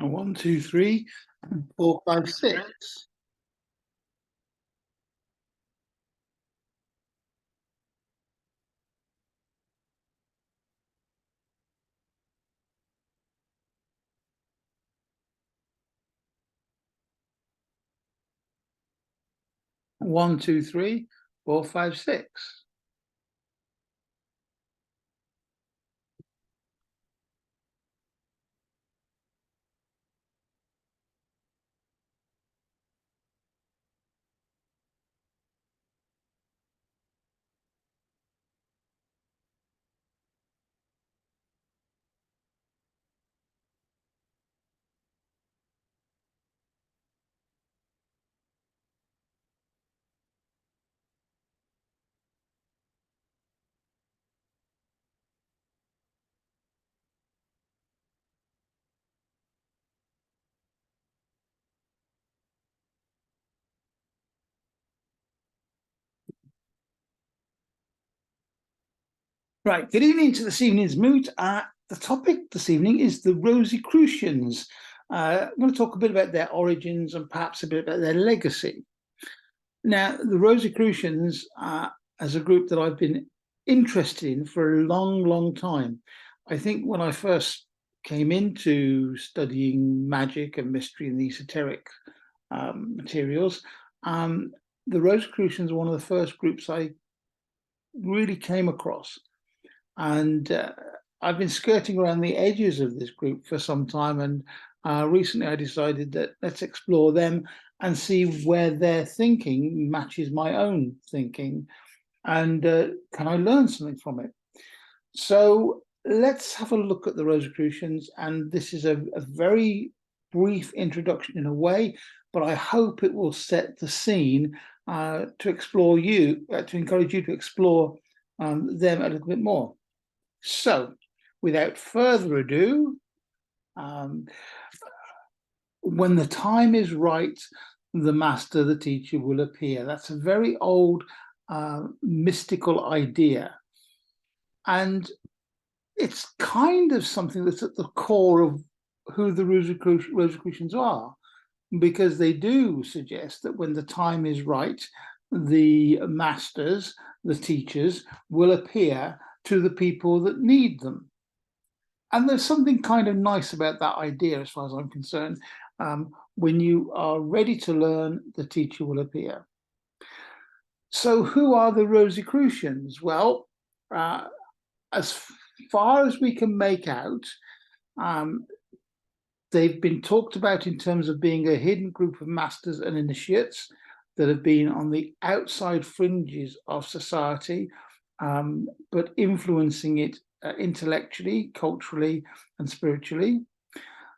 1, 2, 3, 4, 5, 6. One, two, 3, 4, 5, 6. Right, good evening to this evening's Moot. The topic this evening is the Rosicrucians. I'm going to talk a bit about their origins and perhaps a bit about their legacy. Now, the Rosicrucians as a group that I've been interested in for a long, long time. I think when I first came into studying magic and mystery and the esoteric materials, the Rosicrucians were one of the first groups I really came across. And I've been skirting around the edges of this group for some time, and recently I decided that let's explore them and see where their thinking matches my own thinking, and can I learn something from it? So let's have a look at the Rosicrucians, and this is a very brief introduction in a way, but I hope it will set the scene to explore to encourage you to explore them a little bit more. So, without further ado, when the time is right, the master, the teacher will appear. That's a very old mystical idea. And it's kind of something that's at the core of who the Rosicrucians are, because they do suggest that when the time is right, the masters, the teachers, will appear to the people that need them. And there's something kind of nice about that idea, as far as I'm concerned. When you are ready to learn, the teacher will appear. So who are the Rosicrucians? Well, as far as we can make out, they've been talked about in terms of being a hidden group of masters and initiates that have been on the outside fringes of society, but influencing it intellectually, culturally, and spiritually.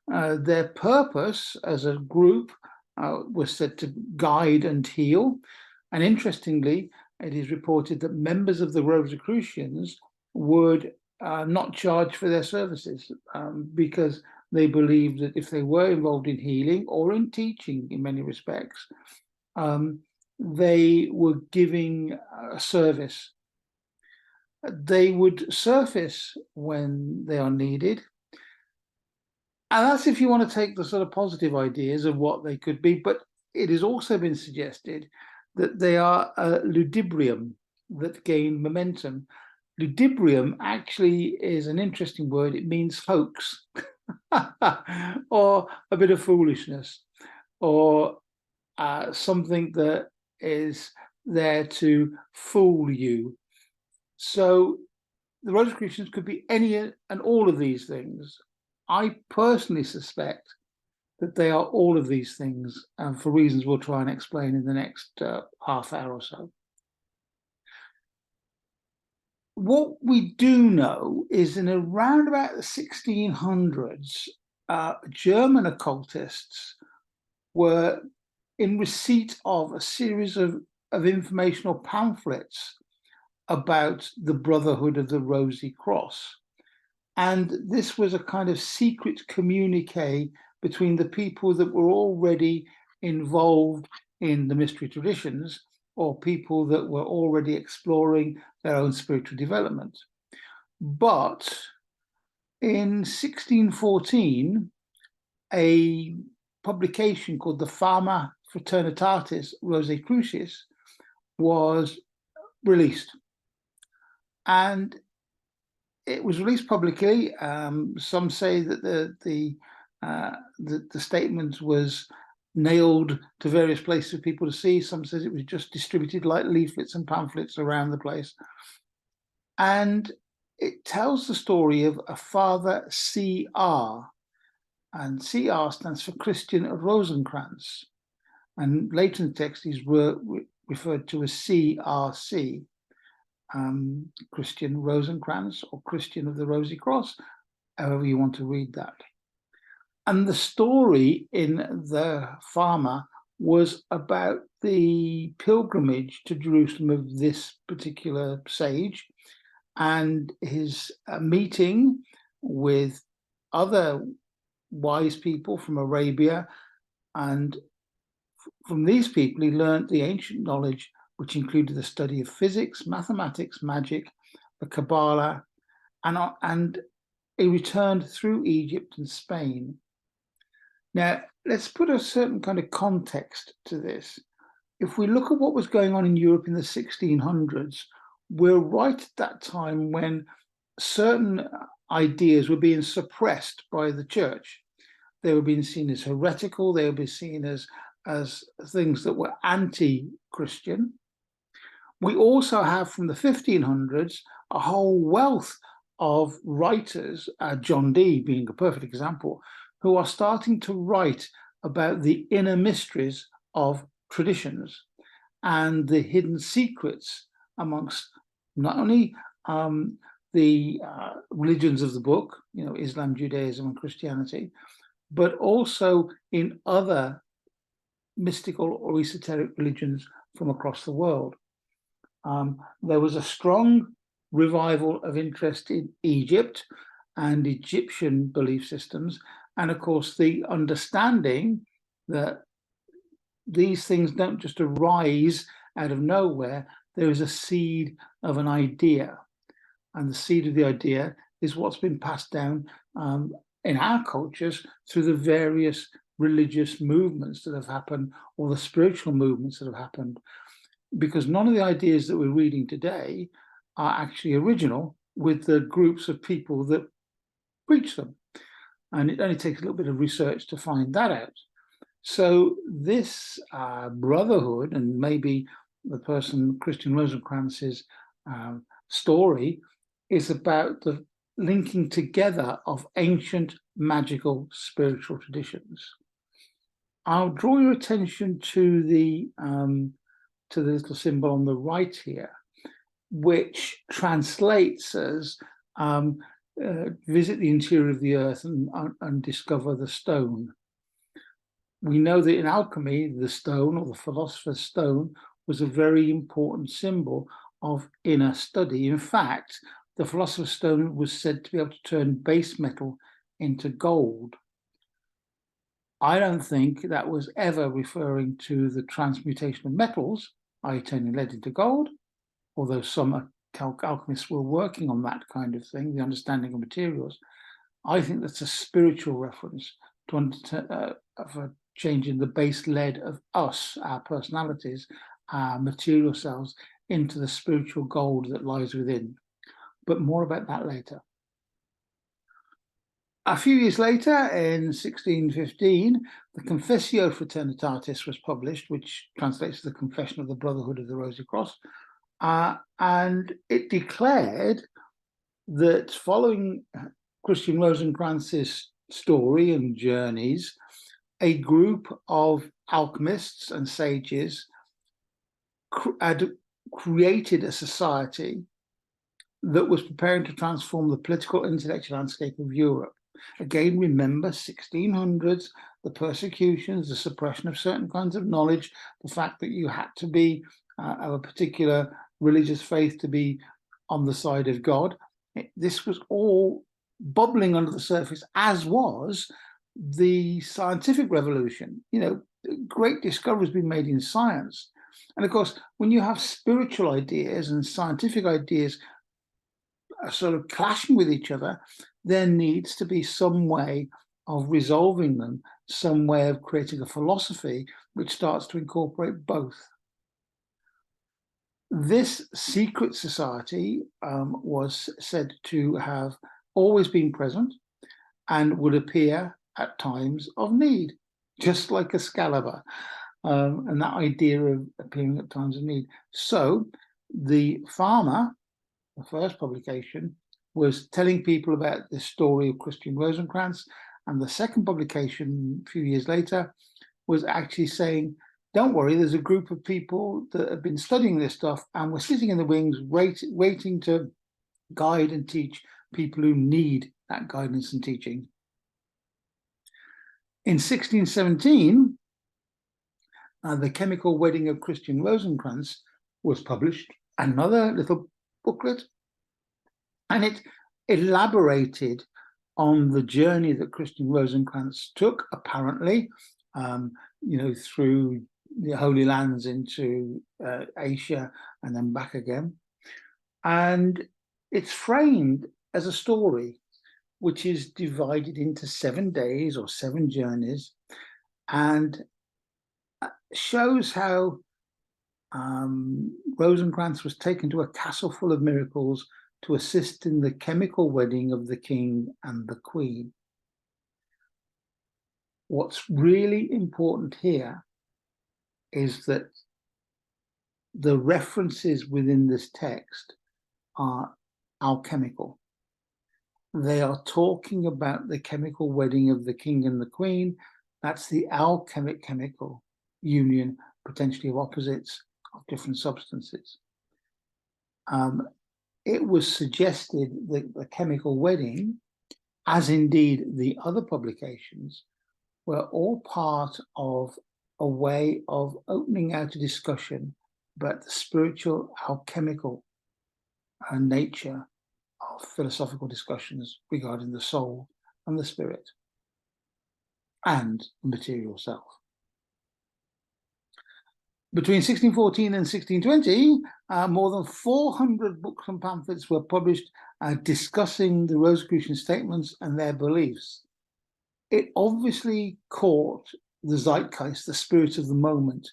Their purpose as a group was said to guide and heal. And interestingly, it is reported that members of the Rosicrucians would not charge for their services because they believed that if they were involved in healing or in teaching in many respects, they were giving a service. They would surface when they are needed. And that's if you want to take the sort of positive ideas of what they could be, but it has also been suggested that they are a ludibrium that gained momentum. Ludibrium actually is an interesting word. It means hoax or a bit of foolishness or something that is there to fool you. So the Rosicrucians could be any and all of these things. I personally suspect that they are all of these things, for reasons we'll try and explain in the next half hour or so. What we do know is in around about the 1600s, German occultists were in receipt of a series of informational pamphlets about the Brotherhood of the Rosy Cross. And this was a kind of secret communique between the people that were already involved in the mystery traditions or people that were already exploring their own spiritual development. But in 1614, a publication called the Fama Fraternitatis Rosicrucis was released. And it was released publicly. Some say that the statement was nailed to various places for people to see. Some says it was just distributed like leaflets and pamphlets around the place. And it tells the story of a Father C.R. And C.R. stands for Christian Rosencrantz. And later in the text, he's referred to as C.R.C. Christian Rosencrantz or Christian of the Rosy Cross, however you want to read that. And the story in the Fama was about the pilgrimage to Jerusalem of this particular sage and his meeting with other wise people from Arabia. And from these people, he learned the ancient knowledge, which included the study of physics, mathematics, magic, the Kabbalah, and he returned through Egypt and Spain. Now, let's put a certain kind of context to this. If we look at what was going on in Europe in the 1600s, we're right at that time when certain ideas were being suppressed by the church. They were being seen as heretical, they were being seen as things that were anti-Christian. We also have from the 1500s a whole wealth of writers, John Dee being a perfect example, who are starting to write about the inner mysteries of traditions and the hidden secrets amongst not only the religions of the book, Islam, Judaism, and Christianity, but also in other mystical or esoteric religions from across the world. There was a strong revival of interest in Egypt and Egyptian belief systems, and of course the understanding that these things don't just arise out of nowhere. There is a seed of an idea, and the seed of the idea is what's been passed down in our cultures through the various religious movements that have happened, or the spiritual movements that have happened, because none of the ideas that we're reading today are actually original with the groups of people that preach them. And it only takes a little bit of research to find that out. So this brotherhood, and maybe the person, Christian Rosencrantz's story, is about the linking together of ancient magical spiritual traditions. I'll draw your attention to the little symbol on the right here, which translates as visit the interior of the earth and discover the stone. We know that in alchemy, the stone, or the philosopher's stone, was a very important symbol of inner study. In fact, the philosopher's stone was said to be able to turn base metal into gold. I don't think that was ever referring to the transmutation of metals, i.e. turning lead into gold, although some alchemists were working on that kind of thing, the understanding of materials. I think that's a spiritual reference for changing the base lead of us, our personalities, our material selves, into the spiritual gold that lies within. But more about that later. A few years later, in 1615, the Confessio Fraternitatis was published, which translates to the Confession of the Brotherhood of the Rosy Cross. And it declared that following Christian Rosencrantz's story and journeys, a group of alchemists and sages had created a society that was preparing to transform the political and intellectual landscape of Europe. Again, remember 1600s, the persecutions, the suppression of certain kinds of knowledge, the fact that you had to be of a particular religious faith to be on the side of God. This was all bubbling under the surface, as was the scientific revolution. Great discoveries being made in science. And of course, when you have spiritual ideas and scientific ideas are sort of clashing with each other, there needs to be some way of resolving them, some way of creating a philosophy which starts to incorporate both. This secret society was said to have always been present and would appear at times of need, just like Excalibur, and that idea of appearing at times of need. So the farmer, the first publication, was telling people about the story of Christian Rosencrantz, and the second publication, a few years later, was actually saying, don't worry, there's a group of people that have been studying this stuff, and we're sitting in the wings waiting to guide and teach people who need that guidance and teaching. In 1617, The Chemical Wedding of Christian Rosencrantz was published, another little booklet, and it elaborated on the journey that Christian Rosencrantz took, apparently, through the Holy Lands into Asia and then back again. And it's framed as a story which is divided into 7 days or 7 journeys, and shows how Rosencrantz was taken to a castle full of miracles to assist in the chemical wedding of the king and the queen. What's really important here is that the references within this text are alchemical. They are talking about the chemical wedding of the king and the queen. That's the alchemic chemical union, potentially of opposites of different substances. It was suggested that the chemical wedding, as indeed the other publications, were all part of a way of opening out a discussion about the spiritual alchemical nature of philosophical discussions regarding the soul and the spirit and the material self. Between 1614 and 1620, more than 400 books and pamphlets were published discussing the Rosicrucian statements and their beliefs. It obviously caught the zeitgeist, the spirit of the moment,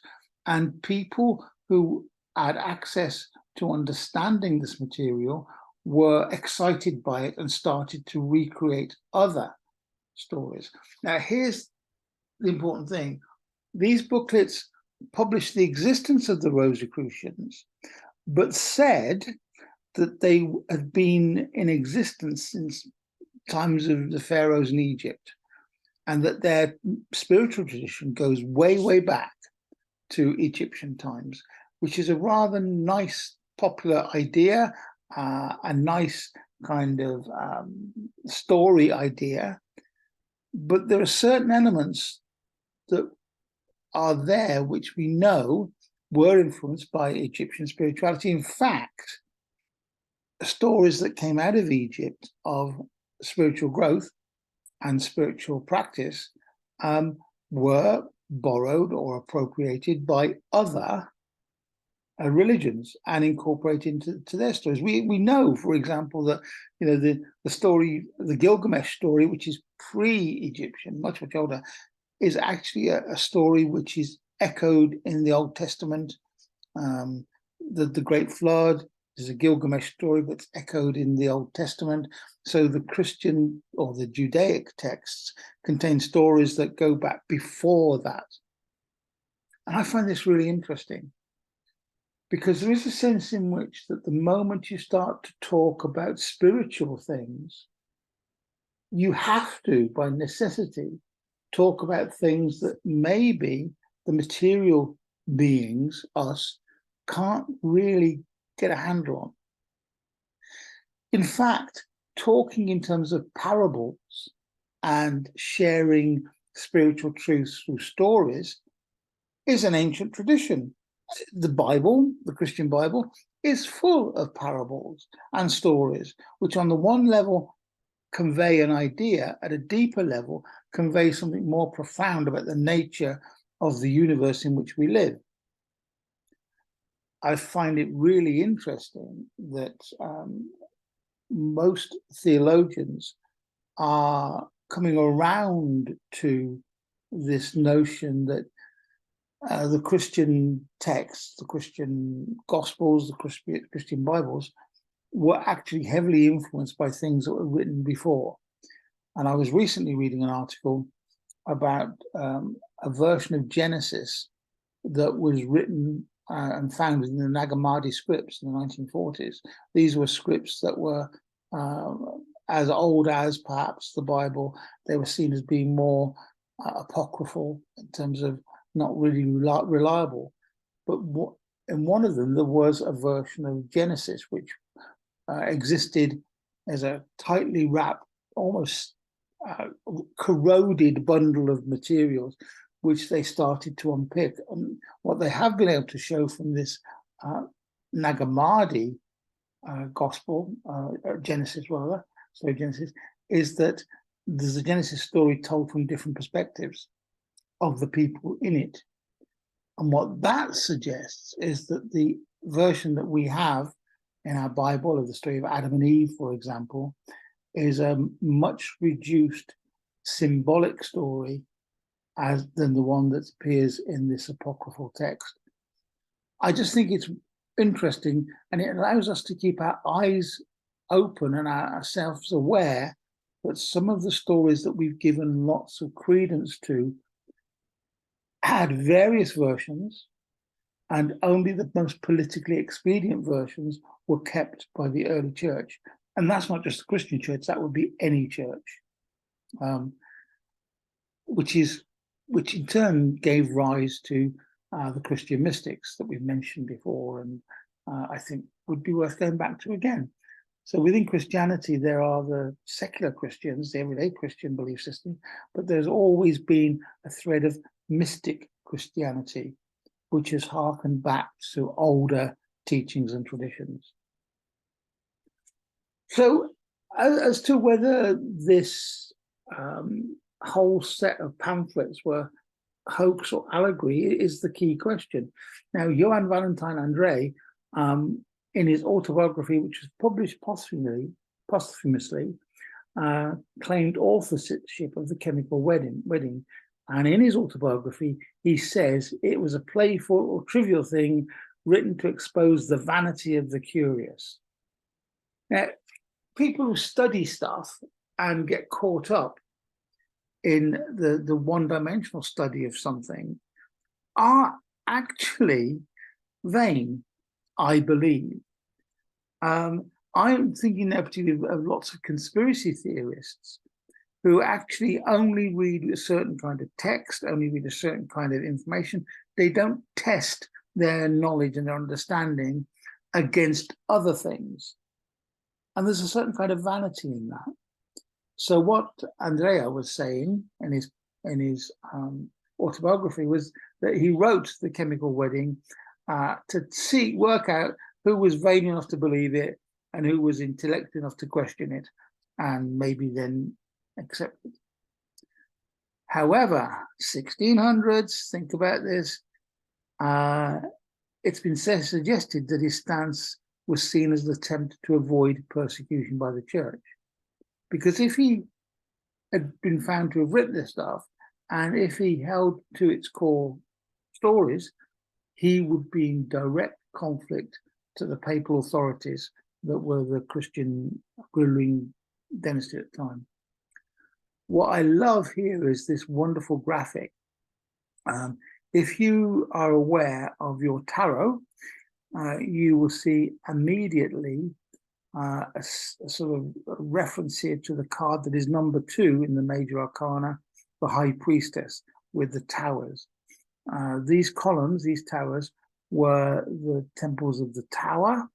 and people who had access to understanding this material were excited by it and started to recreate other stories. Now, here's the important thing. These booklets published the existence of the Rosicrucians, but said that they had been in existence since times of the pharaohs in Egypt, and that their spiritual tradition goes way, way back to Egyptian times, which is a rather nice, popular idea, a nice kind of story idea. But there are certain elements that are there which we know were influenced by Egyptian spirituality. In fact, stories that came out of Egypt of spiritual growth and spiritual practice were borrowed or appropriated by other religions and incorporated into their stories. We know, for example, that the story, the Gilgamesh story, which is pre-Egyptian, much older, is actually a story which is echoed in the Old Testament. The Great Flood is a Gilgamesh story that's echoed in the Old Testament. So the Christian or the Judaic texts contain stories that go back before that. And I find this really interesting, because there is a sense in which that the moment you start to talk about spiritual things, you have to, by necessity, talk about things that maybe the material beings, us, can't really get a handle on. In fact, talking in terms of parables and sharing spiritual truths through stories is an ancient tradition. The Bible, the Christian Bible, is full of parables and stories, which on the one level convey an idea, at a deeper level convey something more profound about the nature of the universe in which we live. I find it really interesting that most theologians are coming around to this notion that the Christian texts, the Christian Gospels, the Christian Bibles were actually heavily influenced by things that were written before. And I was recently reading an article about a version of Genesis that was written and found in the Nag Hammadi scripts in the 1940s. These were scripts that were as old as perhaps the Bible. They were seen as being more apocryphal in terms of not really reliable. But in one of them, there was a version of Genesis which existed as a tightly wrapped, almost corroded bundle of materials, which they started to unpick. And what they have been able to show from this Nag Hammadi gospel, Genesis rather, Genesis, is that there's a Genesis story told from different perspectives of the people in it. And what that suggests is that the version that we have in our Bible of the story of Adam and Eve, for example, is a much reduced symbolic story than the one that appears in this apocryphal text. I just think it's interesting, and it allows us to keep our eyes open and ourselves aware that some of the stories that we've given lots of credence to had various versions, and only the most politically expedient versions were kept by the early church. And that's not just the Christian church, that would be any church, which in turn gave rise to the Christian mystics that we've mentioned before, and I think would be worth going back to again. So within Christianity, there are the secular Christians, the everyday Christian belief system, but there's always been a thread of mystic Christianity, which has harkened back to older teachings and traditions. So as to whether this whole set of pamphlets were hoax or allegory is the key question. Now, Johann Valentine André, in his autobiography, which was published posthumously, claimed authorship of The Chemical Wedding. And in his autobiography, he says it was a playful or trivial thing written to expose the vanity of the curious. Now, people who study stuff and get caught up in the one-dimensional study of something are actually vain, I believe. I'm thinking now particularly of lots of conspiracy theorists who actually only read a certain kind of text, only read a certain kind of information. They don't test their knowledge and their understanding against other things. And there's a certain kind of vanity in that. So what Andrea was saying in his autobiography was that he wrote The Chemical Wedding to work out who was vain enough to believe it and who was intellectual enough to question it, and maybe then accept it. However, 1600s, think about this, it's been suggested that his stance was seen as an attempt to avoid persecution by the church. Because if he had been found to have written this stuff, and if he held to its core stories, he would be in direct conflict to the papal authorities that were the Christian ruling dynasty at the time. What I love here is this wonderful graphic. If you are aware of your tarot, you will see immediately a sort of reference here to the card that is number 2 in the major arcana, the High Priestess with the towers. These columns, these towers, were the temples of the tower,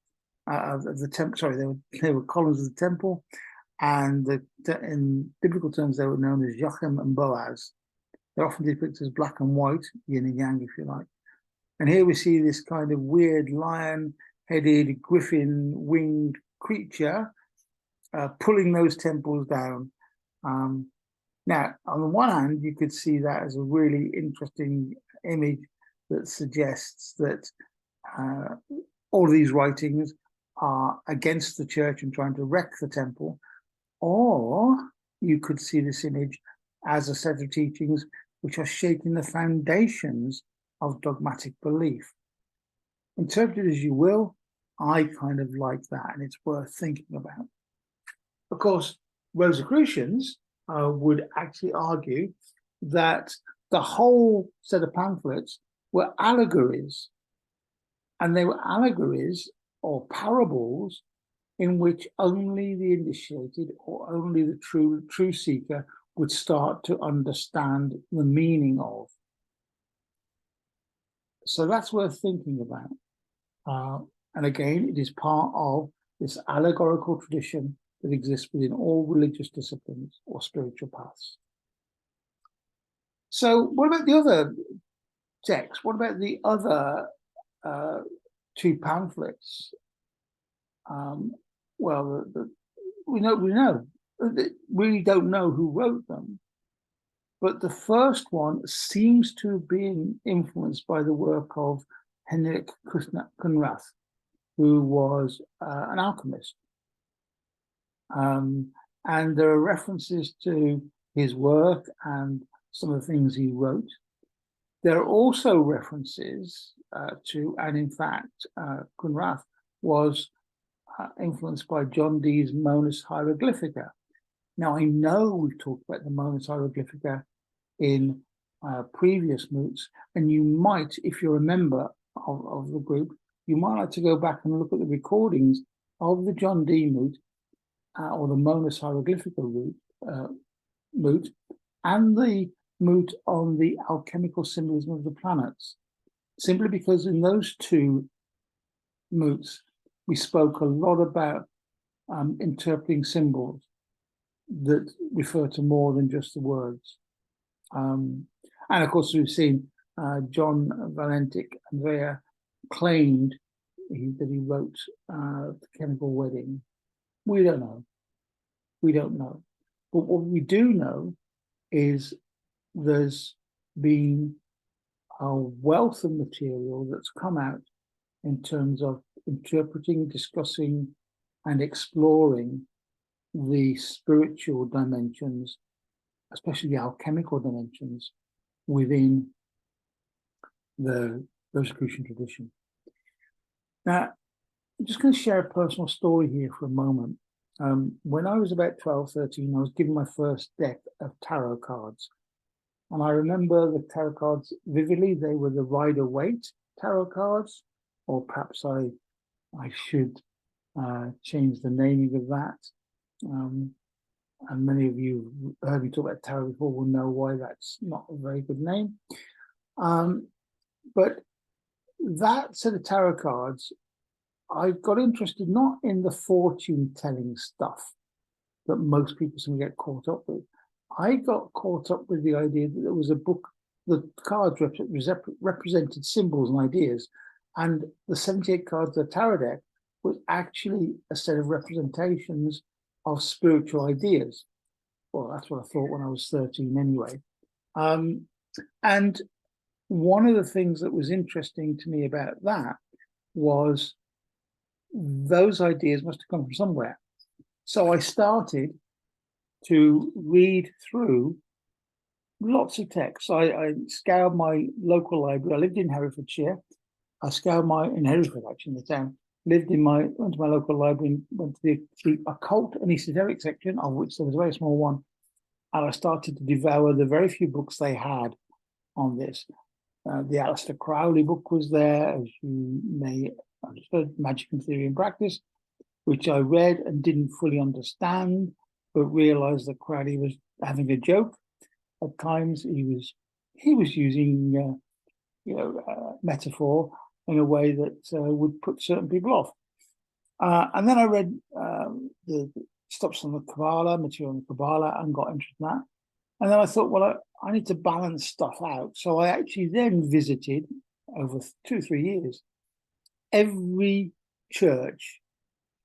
they were columns of the temple, and in biblical terms they were known as Joachim and Boaz. They're often depicted as black and white, yin and yang, if you like. And here we see this kind of weird lion-headed, griffin-winged creature pulling those temples down. Now, on the one hand, you could see that as a really interesting image that suggests that all of these writings are against the church and trying to wreck the temple. Or you could see this image as a set of teachings which are shaping the foundations of dogmatic belief. Interpret it as you will, I kind of like that, and it's worth thinking about. Of course, Rosicrucians would actually argue that the whole set of pamphlets were allegories, and they were allegories or parables in which only the initiated or only the true seeker would start to understand the meaning of. So that's worth thinking about. And again, it is part of this allegorical tradition that exists within all religious disciplines or spiritual paths. So what about the other texts? What about the other two pamphlets? Well, we really don't know who wrote them, but the first one seems to have been influenced by the work of Henrik Kunrath, who was an alchemist. And there are references to his work and some of the things he wrote. There are also references to, and in fact, Kunrath was influenced by John Dee's Monus Hieroglyphica. Now, I know we've talked about the Monus Hieroglyphica in previous moots, and you might, if you're a member of the group, you might like to go back and look at the recordings of the John Dee moot or the Monus Hieroglyphica moot and the moot on the alchemical symbolism of the planets, simply because in those two moots, we spoke a lot about interpreting symbols that refer to more than just the words. And of course, we've seen John Valentic Andrea claimed that he wrote The Chemical Wedding. We don't know. We don't know. But what we do know is there's been a wealth of material that's come out in terms of interpreting, discussing, and exploring the spiritual dimensions, especially the alchemical dimensions, within the Rosicrucian tradition. Now, I'm just going to share a personal story here for a moment. When I was about 12, 13, I was given my first deck of tarot cards. And I remember the tarot cards vividly. They were the Rider-Waite tarot cards, or perhaps I should change the naming of that. And many of you who heard me talk about tarot before will know why that's not a very good name. But that set of tarot cards, I got interested not in the fortune telling stuff that most people seem to get caught up with. I got caught up with the idea that there was a book, the cards represented symbols and ideas, and the 78 cards of the tarot deck was actually a set of representations of spiritual ideas. Well, that's what I thought when I was 13 anyway. And one of the things that was interesting to me about that was those ideas must have come from somewhere. So I started to read through lots of texts. I scoured my local library. I lived in Herefordshire. I scoured in Hereford, actually, in the town. Went to my local library and went to the occult and esoteric section, of which there was a very small one. And I started to devour the very few books they had on this. The Aleister Crowley book was there, as you may understand, Magic and Theory and Practice, which I read and didn't fully understand, but realized that Crowley was having a joke. At times, he was using metaphor in a way that would put certain people off. And then I read the stuff on the Kabbalah, material on the Kabbalah, and got interested in that. And then I thought, well, I need to balance stuff out. So I actually then visited, over 2 or 3 years, every church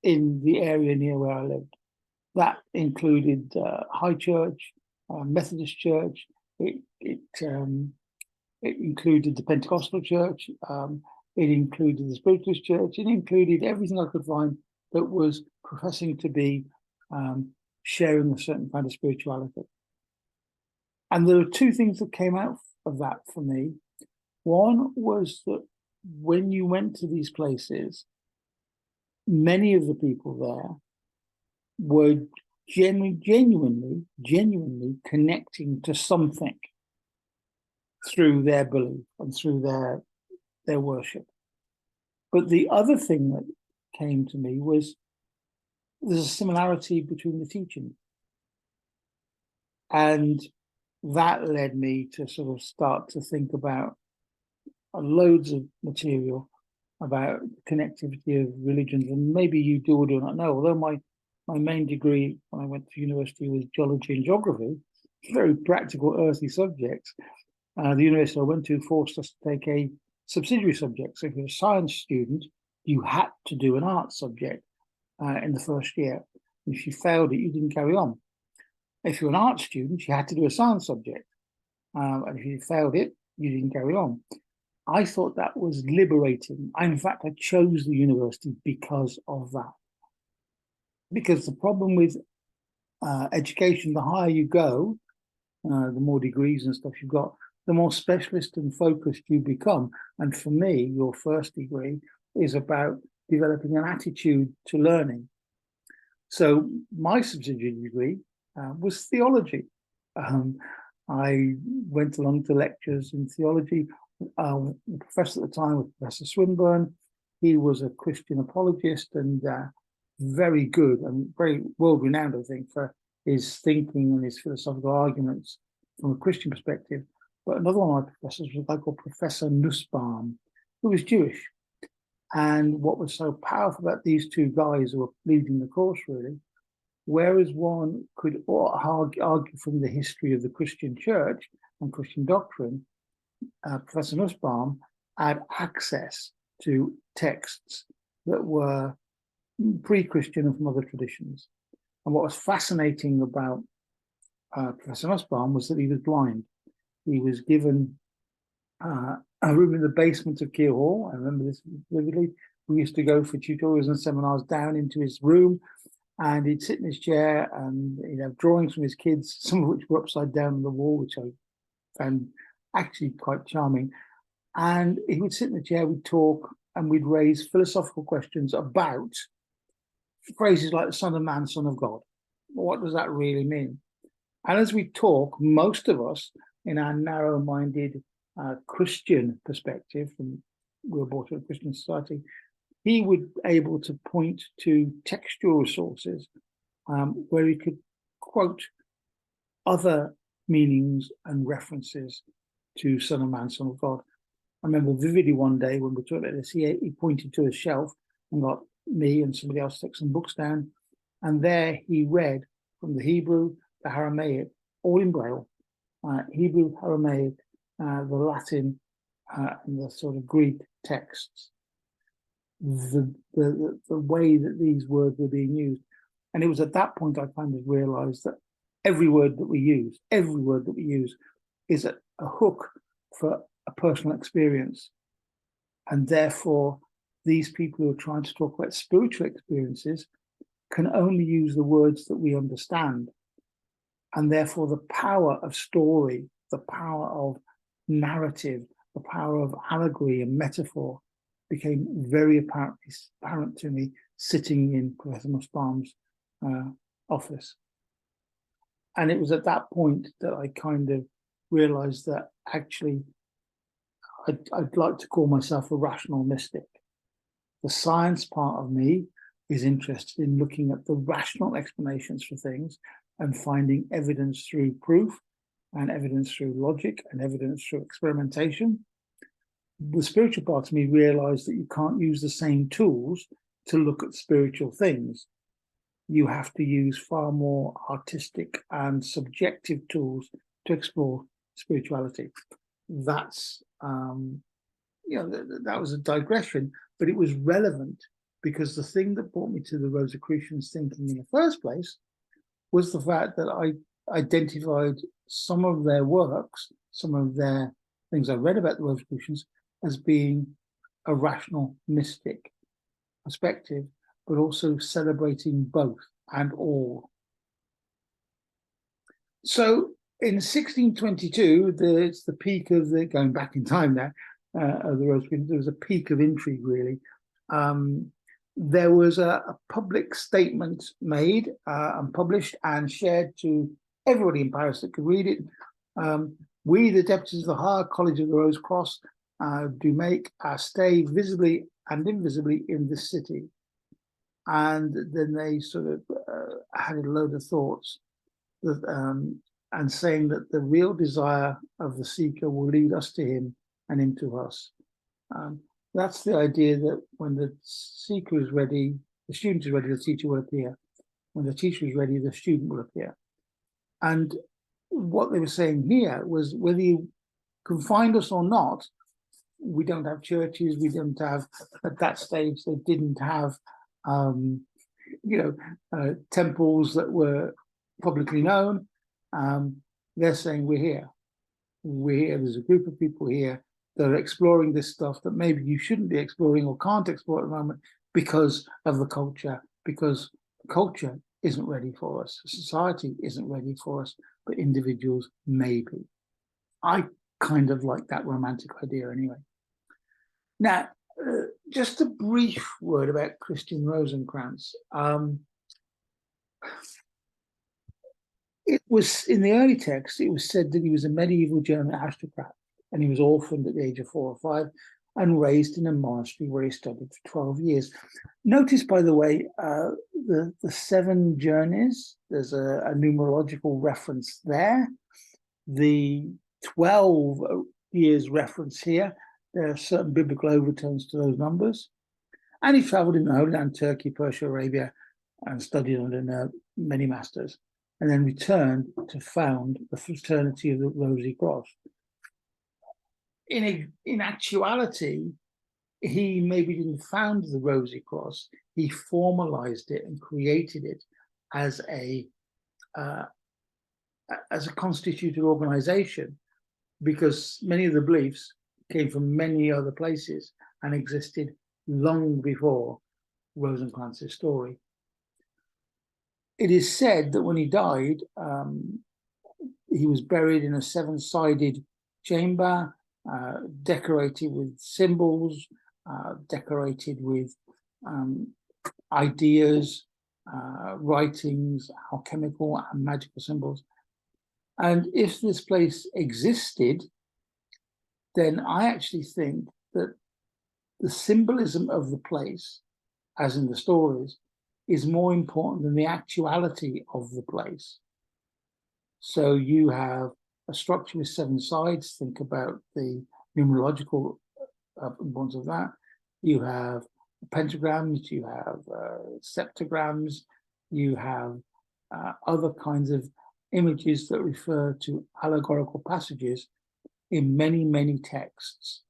in the area near where I lived. That included High Church, Methodist Church. It included the Pentecostal Church. It included the Spiritualist Church. It included everything I could find that was professing to be sharing a certain kind of spirituality. And there were two things that came out of that for me. One was that when you went to these places, many of the people there were genuinely connecting to something through their belief and through their worship. But the other thing that came to me was there's a similarity between the teachings. And that led me to sort of start to think about loads of material about connectivity of religions. And maybe you do or do not know, although my main degree when I went to university was geology and geography, very practical, earthy subjects. The university I went to forced us to take a subsidiary subject. So if you're a science student, you had to do an art subject in the first year. If you failed it, you didn't carry on. If you're an art student, you had to do a science subject. And if you failed it, you didn't carry on. I thought that was liberating. In fact, I chose the university because of that. Because the problem with education, the higher you go, the more degrees and stuff you've got, the more specialist and focused you become. And for me, your first degree is about developing an attitude to learning. So my subsidiary degree was theology. I went along to lectures in theology. The professor at the time was Professor Swinburne. He was a Christian apologist and very good and very world-renowned, I think, for his thinking and his philosophical arguments from a Christian perspective. But another one of my professors was a guy called Professor Nussbaum, who was Jewish. And what was so powerful about these two guys who were leading the course, really, whereas one could argue from the history of the Christian church and Christian doctrine, Professor Nussbaum had access to texts that were pre-Christian and from other traditions. And what was fascinating about Professor Nussbaum was that he was blind. He was given a room in the basement of Keele Hall. I remember this vividly. We used to go for tutorials and seminars down into his room, and he'd sit in his chair and he'd have drawings from his kids, some of which were upside down on the wall, which I found actually quite charming. And he would sit in the chair, we'd talk, and we'd raise philosophical questions about phrases like the Son of Man, Son of God. What does that really mean? And as we talk, most of us, in our narrow-minded Christian perspective, and we were brought to a Christian society, he would be able to point to textual sources where he could quote other meanings and references to Son of Man, Son of God. I remember vividly one day when we were talking about this, he pointed to a shelf and got me and somebody else to take some books down, and there he read from the Hebrew, the Aramaic, all in Braille, Hebrew, Aramaic, the Latin, and the sort of Greek texts, the way that these words were being used. And it was at that point I kind of realized that every word that we use is a hook for a personal experience. And therefore, these people who are trying to talk about spiritual experiences can only use the words that we understand. And therefore, the power of story, the power of narrative, the power of allegory and metaphor became very apparent to me sitting in Professor Nussbaum's office. And it was at that point that I kind of realized that actually I'd like to call myself a rational mystic. The science part of me is interested in looking at the rational explanations for things and finding evidence through proof and evidence through logic and evidence through experimentation. The spiritual part of me realized that you can't use the same tools to look at spiritual things. You have to use far more artistic and subjective tools to explore spirituality. That's, that was a digression, but it was relevant because the thing that brought me to the Rosicrucians thinking in the first place was the fact that I identified some of their works, some of their things I read about the Rosicrucians as being a rational mystic perspective, but also celebrating both and all. So in 1622, it's the peak of the, going back in time now, of the Rosicrucians, there was a peak of intrigue, really. There was a public statement made and published and shared to everybody in Paris that could read it. We, the deputies of the Higher College of the Rose Cross, do make our stay visibly and invisibly in this city. And then they sort of had a load of thoughts that, and saying that the real desire of the seeker will lead us to him and him to us. That's the idea that when the seeker is ready, the student is ready, the teacher will appear. When the teacher is ready, the student will appear. And what they were saying here was, whether you can find us or not, we don't have churches, we don't have, at that stage, they didn't have, temples that were publicly known. They're saying, we're here. We're here. There's a group of people here that are exploring this stuff that maybe you shouldn't be exploring or can't explore at the moment because of the culture, because culture isn't ready for us, society isn't ready for us, but individuals may be. I kind of like that romantic idea anyway. Now, just a brief word about Christian Rosencrantz. It was, in the early text, it was said that he was a medieval German aristocrat, and he was orphaned at the age of 4 or 5 and raised in a monastery where he studied for 12 years. Notice, by the way, the 7 journeys, there's a numerological reference there. The 12 years reference here, there are certain biblical overtones to those numbers. And he traveled in the Holy Land, Turkey, Persia, Arabia, and studied under many masters, and then returned to found the fraternity of the Rosy Cross. In actuality, he maybe didn't found the Rosy Cross, he formalized it and created it as a constituted organization, because many of the beliefs came from many other places and existed long before Rosencrantz's story. It is said that when he died, he was buried in a 7-sided chamber, decorated with symbols, decorated with ideas, writings, alchemical and magical symbols. And if this place existed, then I actually think that the symbolism of the place, as in the stories, is more important than the actuality of the place. So you have a structure with 7 sides. Think about the numerological importance of that. You have pentagrams, you have septagrams, you have other kinds of images that refer to allegorical passages in many, many texts.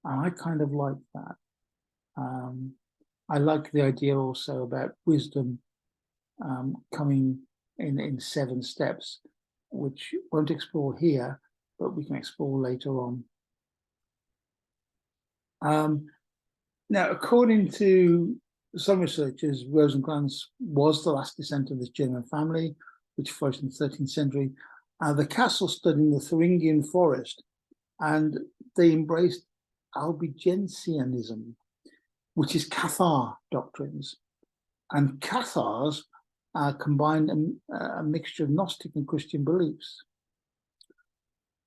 And I kind of like that. I like the idea also about wisdom coming in 7 steps, which won't explore here, but we can explore later on. Now, according to some researchers, Rosencrantz was the last descendant of this German family, which flourished in the 13th century. The castle stood in the Thuringian forest, and they embraced Albigensianism, which is Cathar doctrines. And Cathars combined a mixture of Gnostic and Christian beliefs.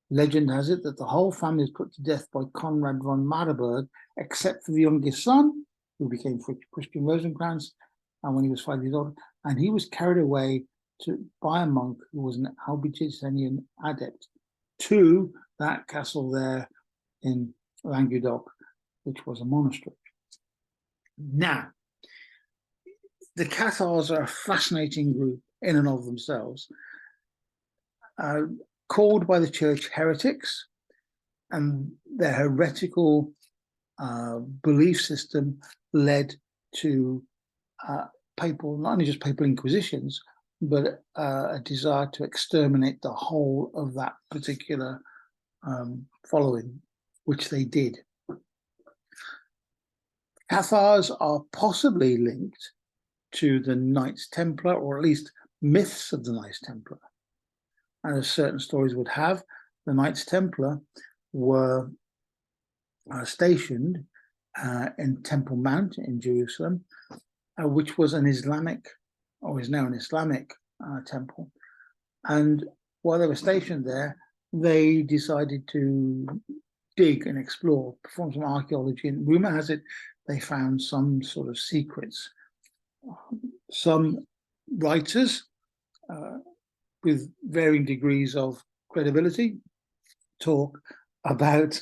Legend has it that the whole family was put to death by Conrad von Marburg, except for the youngest son, who became Christian Rosencrantz, and when he was 5 years old, and he was carried away by a monk who was an Albigensian adept to that castle there in Languedoc, which was a monastery. Now, the Cathars are a fascinating group in and of themselves, called by the church heretics, and their heretical belief system led to papal, not only just papal inquisitions, but a desire to exterminate the whole of that particular following, which they did. Cathars are possibly linked to the Knights Templar, or at least myths of the Knights Templar. and as certain stories would have, the Knights Templar were stationed in Temple Mount in Jerusalem, which was an Islamic, or is now an Islamic temple. And while they were stationed there, they decided to dig and explore, perform some archaeology, and rumor has it they found some sort of secrets. Some writers with varying degrees of credibility talk about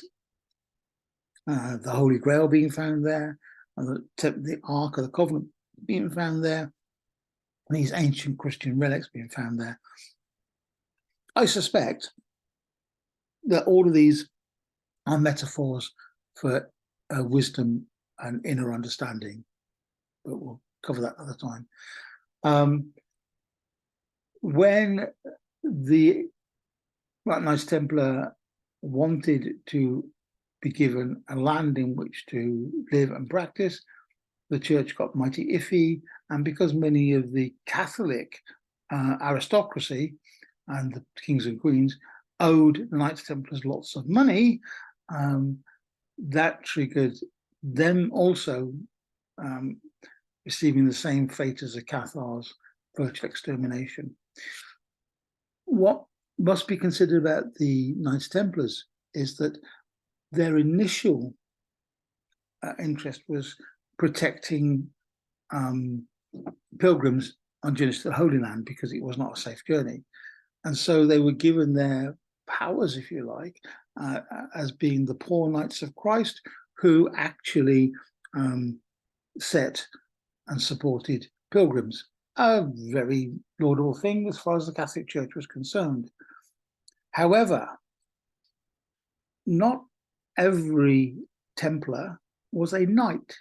the Holy Grail being found there, and the Ark of the Covenant being found there, and these ancient Christian relics being found there. I suspect that all of these are metaphors for wisdom and inner understanding, but we'll cover that another time. When the Knights Templar wanted to be given a land in which to live and practice, the church got mighty iffy, and because many of the Catholic aristocracy and the kings and queens owed the Knights Templars lots of money, that triggered them also receiving the same fate as the Cathars, virtual extermination. What must be considered about the Knights Templars is that their initial interest was protecting pilgrims on journeys to the Holy Land, because it was not a safe journey. And so they were given their powers, if you like, as being the poor knights of Christ, who actually set and supported pilgrims. A very laudable thing as far as the Catholic Church was concerned. However, not every Templar was a knight.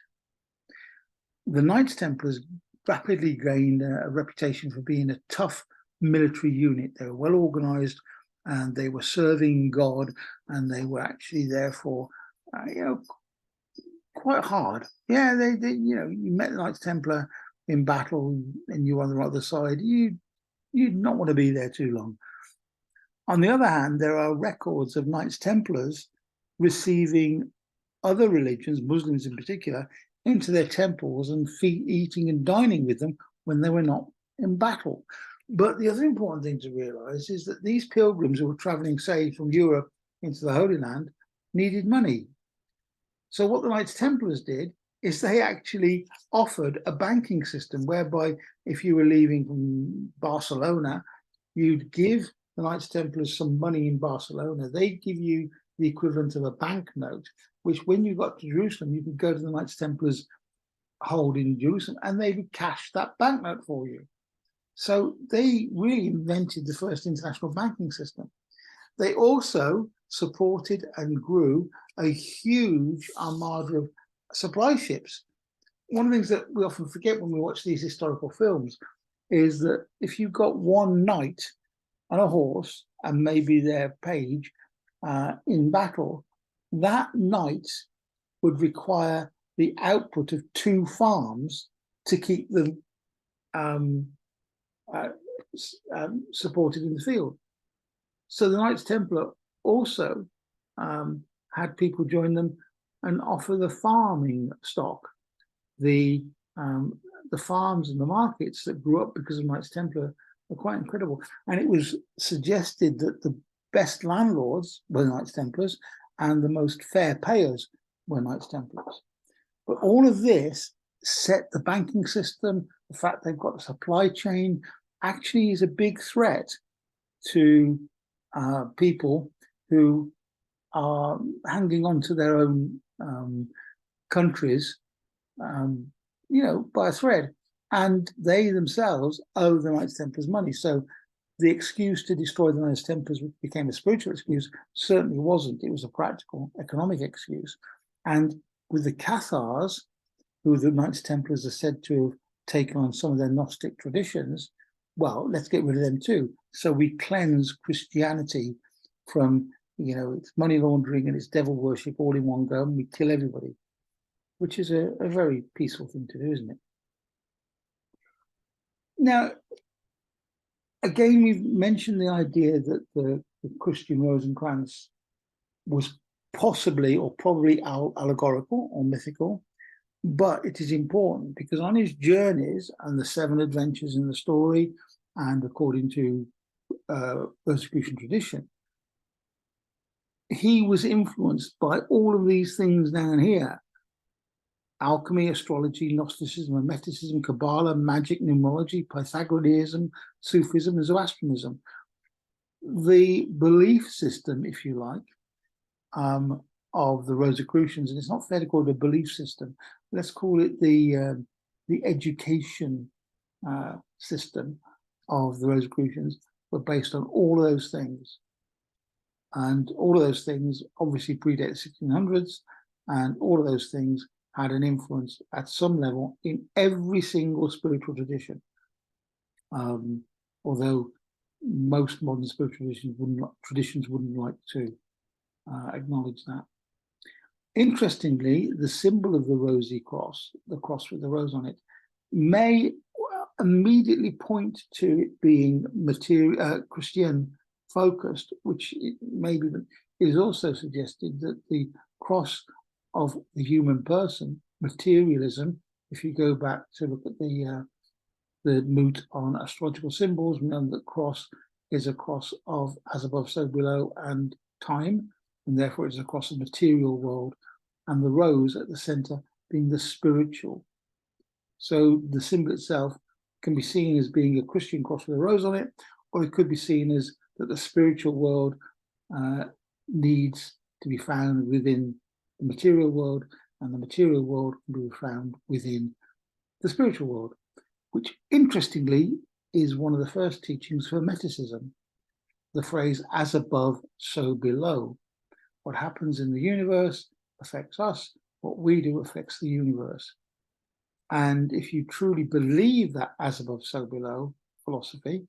The Knights Templars rapidly gained a reputation for being a tough military unit. They were well organized, and they were serving God, and they were actually therefore, quite hard. Yeah, they you met the Knights Templar in battle, and you were on the other side. You'd not want to be there too long. On the other hand, there are records of Knights Templars receiving other religions, Muslims in particular, into their temples and eating and dining with them when they were not in battle. But the other important thing to realize is that these pilgrims who were traveling, say, from Europe into the Holy Land needed money. So what the Knights Templars did is they actually offered a banking system whereby if you were leaving from Barcelona, you'd give the Knights Templars some money in Barcelona. They'd give you the equivalent of a banknote, which when you got to Jerusalem, you could go to the Knights Templars hold in Jerusalem and they would cash that banknote for you. So they really invented the first international banking system. They also supported and grew a huge armada of supply ships. One of the things that we often forget when we watch these historical films is that if you've got one knight on a horse and maybe their page in battle, that knight would require the output of 2 farms to keep them supported in the field. So the Knights Templar also had people join them and offer the farming stock, the farms and the markets that grew up because of Knights Templar were quite incredible. And it was suggested that the best landlords were Knights Templars and the most fair payers were Knights Templars. But all of this set the banking system, the fact they've got a supply chain, actually is a big threat to people who are hanging on to their own countries, by a thread. And they themselves owe the Knights Templars money. So the excuse to destroy the Knights Templars, which became a spiritual excuse, certainly wasn't. It was a practical economic excuse. And with the Cathars, who the Knights Templars are said to have taken on some of their Gnostic traditions, well, let's get rid of them too. So we cleanse Christianity from, its money laundering and its devil worship all in one go, and we kill everybody, which is a very peaceful thing to do, isn't it? Now, Again, we've mentioned the idea that the Christian Rosencrantz was possibly or probably allegorical or mythical, but it is important because on his journeys and the 7 adventures in the story, and according to Rosicrucian tradition, he was influenced by all of these things down here: alchemy, astrology, Gnosticism, Hermeticism, Kabbalah, magic, numerology, Pythagoreanism, Sufism, and Zoroastrianism. The belief system, if you like, of the Rosicrucians, and it's not fair to call it a belief system. Let's call it the education system of the Rosicrucians, were based on all of those things. And all of those things obviously predate the 1600s, and all of those things had an influence at some level in every single spiritual tradition. Although most modern spiritual traditions wouldn't like to acknowledge that. Interestingly, the symbol of the rosy cross, the cross with the rose on it, may immediately point to it being Christian focused, which maybe is also suggested that the cross of the human person, materialism, if you go back to look at the Moot on astrological symbols, we know that cross is a cross of as above, so below, and time, and therefore it's a cross of material world, and the rose at the center being the spiritual. So the symbol itself can be seen as being a Christian cross with a rose on it, or it could be seen as that the spiritual world needs to be found within the material world, and the material world can be found within the spiritual world, which interestingly is one of the first teachings for Hermeticism, the phrase as above, so below. What happens in the universe affects us, what we do affects the universe. And if you truly believe that as above, so below philosophy,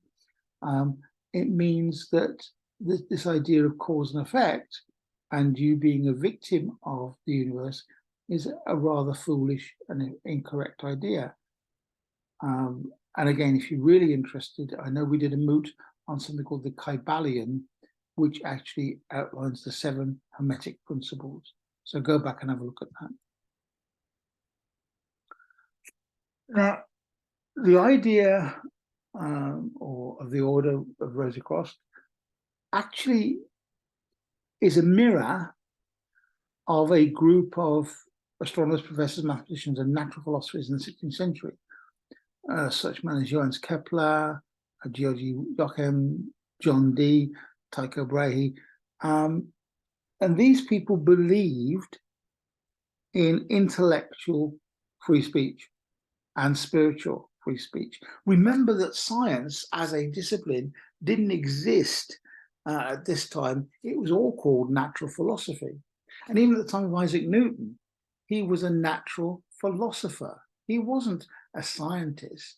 it means that this idea of cause and effect and you being a victim of the universe is a rather foolish and incorrect idea. And again, if you're really interested, I know we did a moot on something called the Kybalion, which actually outlines the 7 Hermetic principles. So go back and have a look at that. Now, the idea or of the order of Rosicrucians actually is a mirror of a group of astronomers, professors, mathematicians, and natural philosophers in the 16th century, such men as Johannes Kepler, Georgi Joachim, John Dee, Tycho Brahe. And these people believed in intellectual free speech and spiritual free speech. Remember that science as a discipline didn't exist at this time. It was all called natural philosophy. And even at the time of Isaac Newton, he was a natural philosopher. He wasn't a scientist.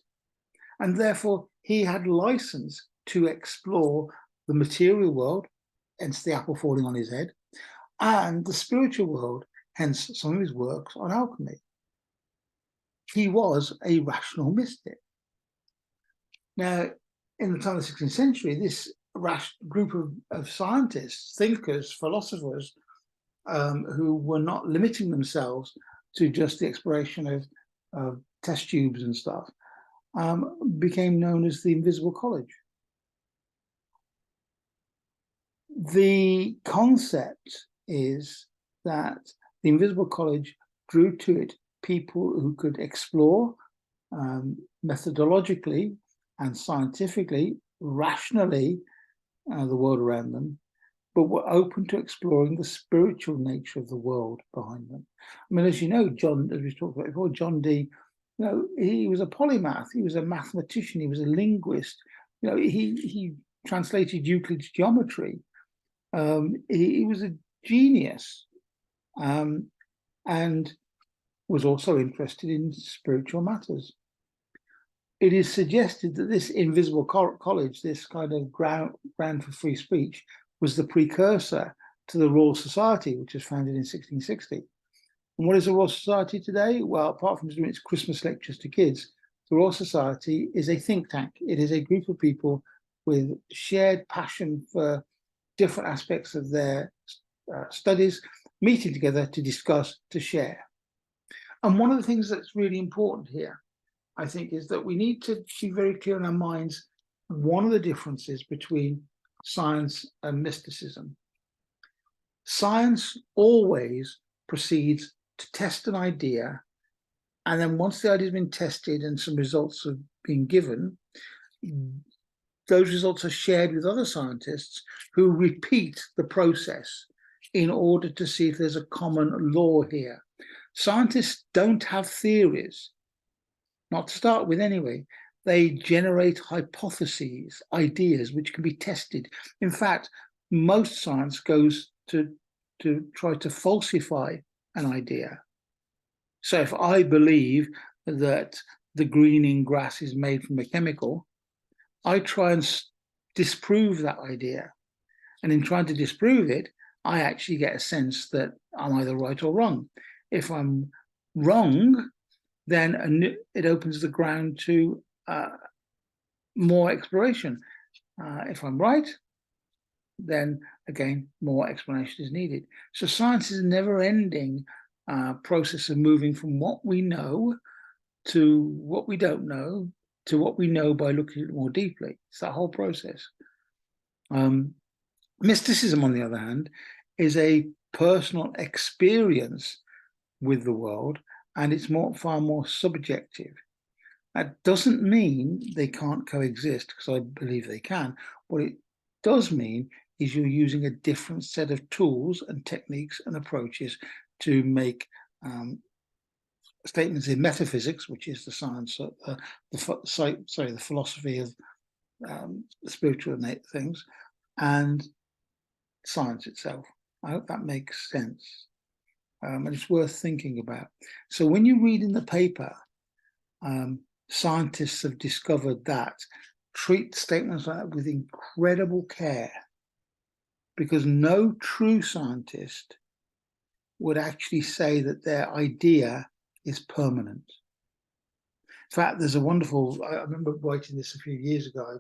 And therefore, he had license to explore the material world, hence the apple falling on his head, and the spiritual world, hence some of his works on alchemy. He was a rational mystic. Now, in the time of the 16th century, this group of scientists, thinkers, philosophers, who were not limiting themselves to just the exploration of test tubes and stuff, became known as the Invisible College. The concept is that the Invisible College drew to it people who could explore methodologically and scientifically, rationally, the world around them, but were open to exploring the spiritual nature of the world behind them. I mean, as you know, John, as we talked about before, John Dee, you know, he was a polymath, he was a mathematician, he was a linguist, you know, he translated Euclid's geometry. He was a genius, and was also interested in spiritual matters. It is suggested that this Invisible College, this kind of ground for free speech, was the precursor to the Royal Society, which was founded in 1660. And what is the Royal Society today? Well, apart from doing its Christmas lectures to kids, the Royal Society is a think tank. It is a group of people with shared passion for different aspects of their studies, meeting together to discuss, to share. And one of the things that's really important here, I think, is that we need to be very clear in our minds one of the differences between science and mysticism. Science always proceeds to test an idea, and then once the idea has been tested and some results have been given, those results are shared with other scientists who repeat the process in order to see if there's a common law here. Scientists don't have theories, not to start with anyway. They generate hypotheses, ideas, which can be tested. In fact, most science goes to try to falsify an idea. So if I believe that the greening grass is made from a chemical, I try and disprove that idea. And in trying to disprove it, I actually get a sense that I'm either right or wrong. If I'm wrong, then it opens the ground to more exploration. If I'm right, then again, more explanation is needed. So science is a never-ending process of moving from what we know to what we don't know to what we know by looking at it more deeply. It's that whole process. Mysticism, on the other hand, is a personal experience with the world, and it's far more subjective. That doesn't mean they can't coexist, because I believe they can. What it does mean is you're using a different set of tools and techniques and approaches to make statements in metaphysics, which is the science of the philosophy of spiritual things, and science itself. I hope that makes sense. And it's worth thinking about. So when you read in the paper, scientists have discovered that, treat statements like that with incredible care, because no true scientist would actually say that their idea is permanent. In fact, there's a wonderful, I remember writing this a few years ago,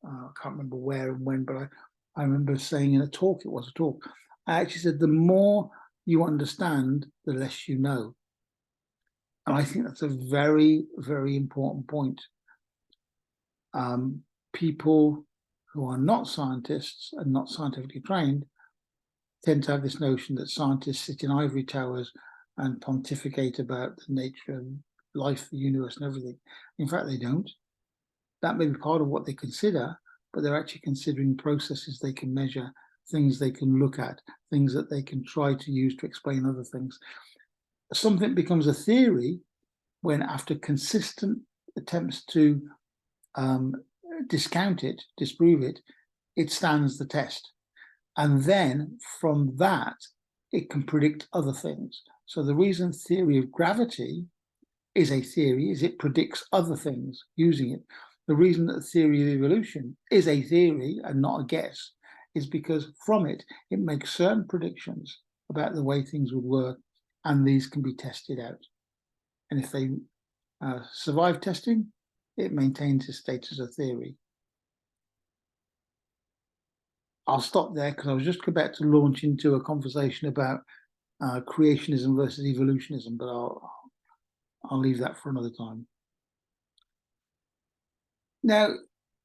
I can't remember where and when, but I remember saying in a talk, it was a talk, I actually said, the more you understand, the less you know. And I think that's a very, very important point. People who are not scientists and not scientifically trained tend to have this notion that scientists sit in ivory towers and pontificate about the nature of life, the universe, and everything. In fact, they don't. That may be part of what they consider, but they're actually considering processes they can measure, things they can look at, things that they can try to use to explain other things. Something becomes a theory when, after consistent attempts to discount it, disprove it, it stands the test. And then from that, it can predict other things. So the reason theory of gravity is a theory is it predicts other things using it. The reason that the theory of evolution is a theory and not a guess is because from it, it makes certain predictions about the way things would work, and these can be tested out. And if they survive testing, it maintains its status as a theory. I'll stop there because I was just about to launch into a conversation about creationism versus evolutionism, but I'll leave that for another time. Now,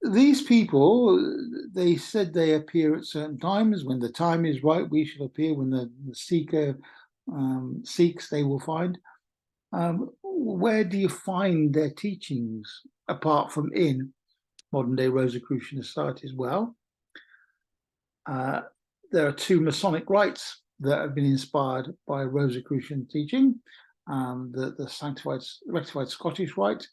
these people, they said they appear at certain times. When the time is right, we should appear. When the seeker seeks, they will find. Where do you find their teachings apart from in modern-day Rosicrucian societies? Well, there are two Masonic rites that have been inspired by Rosicrucian teaching, the rectified Scottish rite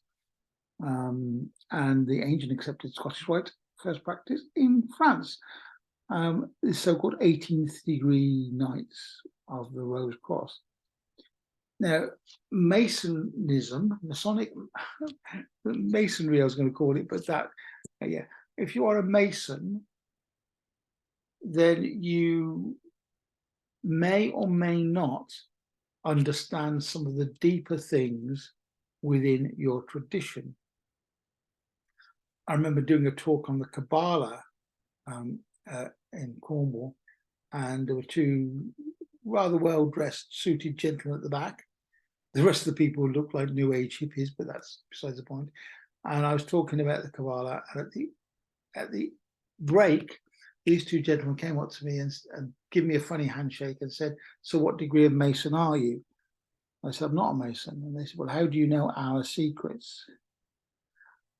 and the ancient accepted Scottish rite, first practiced in France, the so-called 18th degree Knights of the Rose Cross. Now, Masonism, Masonic, Masonry I was going to call it, but that, yeah, if you are a Mason, then you may or may not understand some of the deeper things within your tradition. I remember doing a talk on the Kabbalah in Cornwall, and there were two rather well-dressed, suited gentlemen at the back. The rest of the people looked like New Age hippies, but that's besides the point. And I was talking about the Kabbalah, and at the break, these two gentlemen came up to me and gave me a funny handshake and said, "So what degree of Mason are you?" I said, "I'm not a Mason." And they said, "Well, how do you know our secrets?"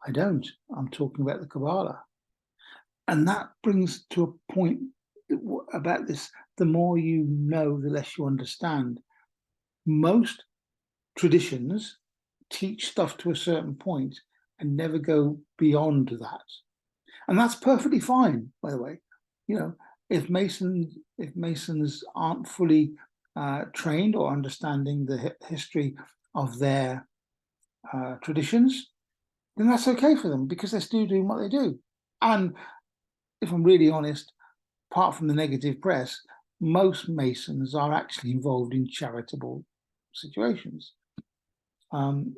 "I don't. I'm talking about the Kabbalah." And that brings to a point about this: the more you know, the less you understand. Most traditions teach stuff to a certain point and never go beyond that. And that's perfectly fine, by the way. You know, if Masons aren't fully trained or understanding the history of their traditions, then that's okay for them, because they're still doing what they do. And if I'm really honest, apart from the negative press, most Masons are actually involved in charitable situations. I'm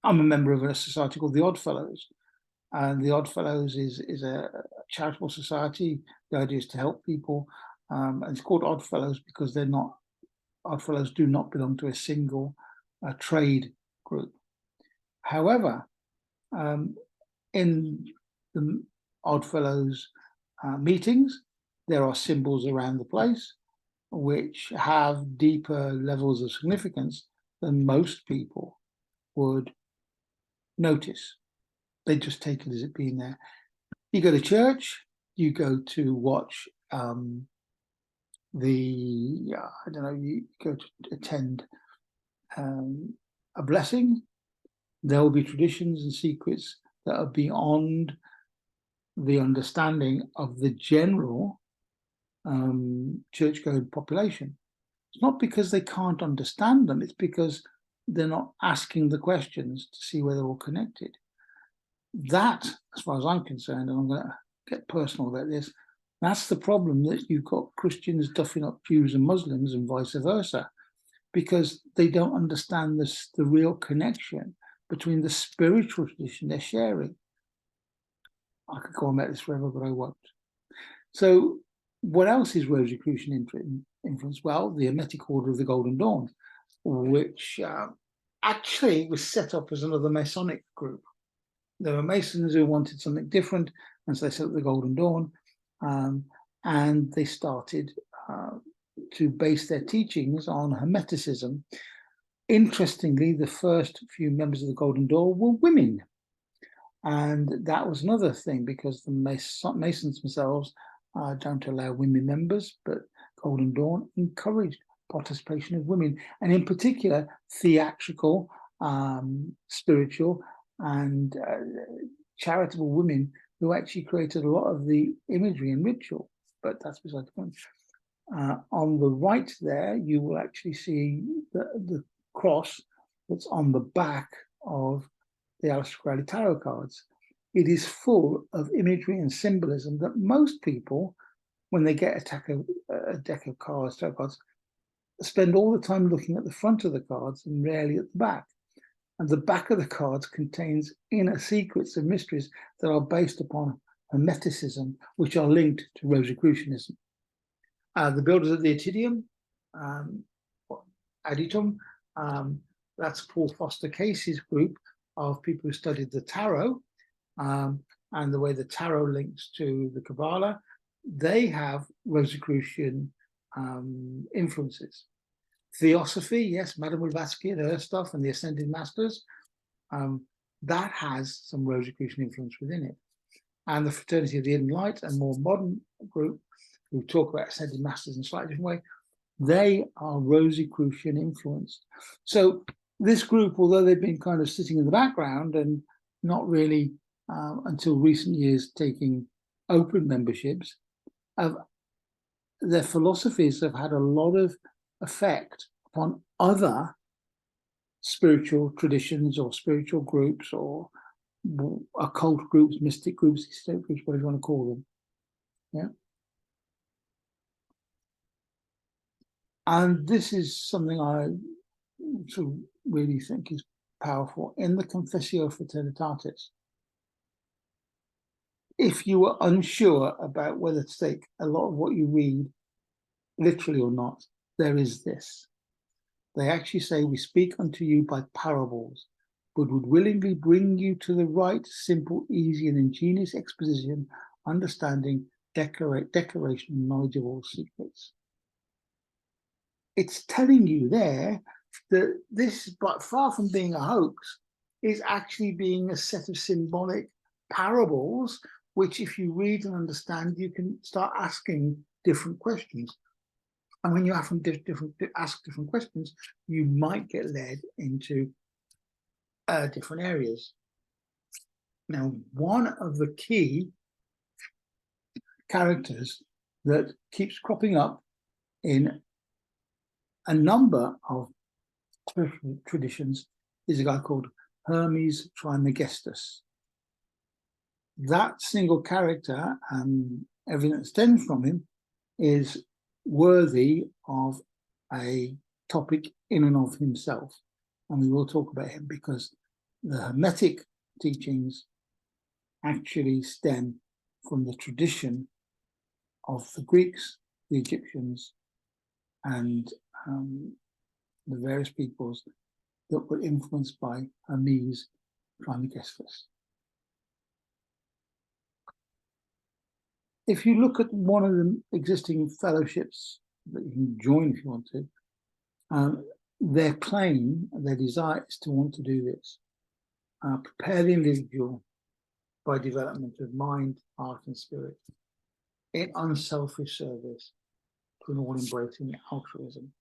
a member of a society called the Odd Fellows, and the Odd Fellows is a charitable society. The idea is to help people, and it's called Odd Fellows because Odd Fellows do not belong to a single trade group. However, in the Odd Fellows meetings, there are symbols around the place which have deeper levels of significance than most people would notice. They just take it as it being there. You go to church, you go to watch you go to attend a blessing. There will be traditions and secrets that are beyond the understanding of the general church-going population. It's not because they can't understand them, it's because they're not asking the questions to see where they're all connected. That, as far as I'm concerned, and I'm going to get personal about this, that's the problem, that you've got Christians duffing up Jews and Muslims and vice versa, because they don't understand the real connection between the spiritual tradition they're sharing. I could go on about this forever, but I won't. So what else is Rosicrucian influence? Well, the Hermetic Order of the Golden Dawn, which actually was set up as another Masonic group. There were Masons who wanted something different, and so they set up the Golden Dawn, and they started to base their teachings on Hermeticism. Interestingly, the first few members of the Golden Dawn were women, and that was another thing, because the Masons themselves don't allow women members, but Golden Dawn encouraged participation of women, and in particular theatrical, spiritual, and charitable women who actually created a lot of the imagery and ritual. But that's beside the point. On the right there, you will actually see the cross that's on the back of the Aleister Crowley tarot cards. It is full of imagery and symbolism that most people, when they get a deck of cards, tarot cards, spend all the time looking at the front of the cards and rarely at the back. And the back of the cards contains inner secrets and mysteries that are based upon Hermeticism, which are linked to Rosicrucianism. The builders of the Atidium, Aditum, that's Paul Foster Casey's group of people who studied the tarot, and the way the tarot links to the Kabbalah. They have Rosicrucian influences. Theosophy, yes, Madame Blavatsky and her stuff, and the Ascended Masters, that has some Rosicrucian influence within it. And the Fraternity of the Hidden Light, a more modern group who talk about Ascended Masters in a slightly different way, they are Rosicrucian influenced. So this group, although they've been kind of sitting in the background and not really until recent years taking open memberships, their philosophies have had a lot of effect upon other spiritual traditions or spiritual groups or occult groups, mystic groups, esoteric groups, whatever you want to call them. Yeah. And this is something I really think is powerful. In the Confessio Fraternitatis, if you were unsure about whether to take a lot of what you read literally or not, there is this. They actually say, we speak unto you by parables, but would willingly bring you to the right, simple, easy, and ingenious exposition, understanding, declaration, and knowledge of all secrets. It's telling you there that this, but far from being a hoax, is actually being a set of symbolic parables, which if you read and understand, you can start asking different questions. And when you ask different questions, you might get led into different areas. Now, one of the key characters that keeps cropping up in a number of traditions is a guy called Hermes Trismegistus. That single character and everything that stems from him is worthy of a topic in and of himself. And we will talk about him because the Hermetic teachings actually stem from the tradition of the Greeks, the Egyptians, and the various peoples that were influenced by Hermes Trismegistus. If you look at one of the existing fellowships that you can join if you want to, their claim, their desire is to want to do this, prepare the individual by development of mind, heart, and spirit in unselfish service to an all-embracing altruism.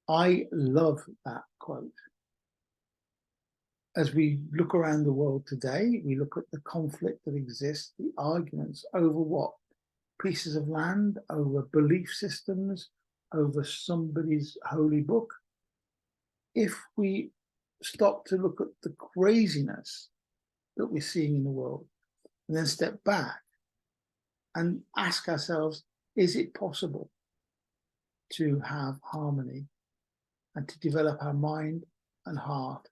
I love that quote. As we look around the world today, we look at the conflict that exists, the arguments over what? Pieces of land, over belief systems, over somebody's holy book. If we stop to look at the craziness that we're seeing in the world, and then step back and ask ourselves, is it possible to have harmony and to develop our mind and heart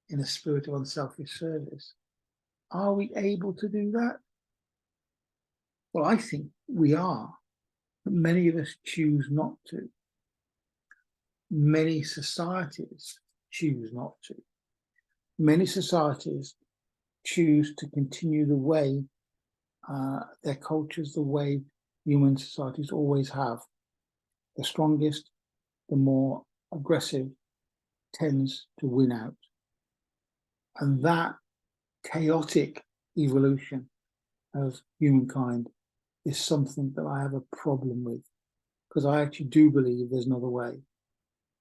in a spirit of unselfish service? Are we able to do that? Well, I think we are, but many of us choose not to. Many societies choose not to. Many societies choose to continue the way their cultures, the way human societies always have. The strongest, the more aggressive tends to win out. And that chaotic evolution of humankind is something that I have a problem with, because I actually do believe there's another way.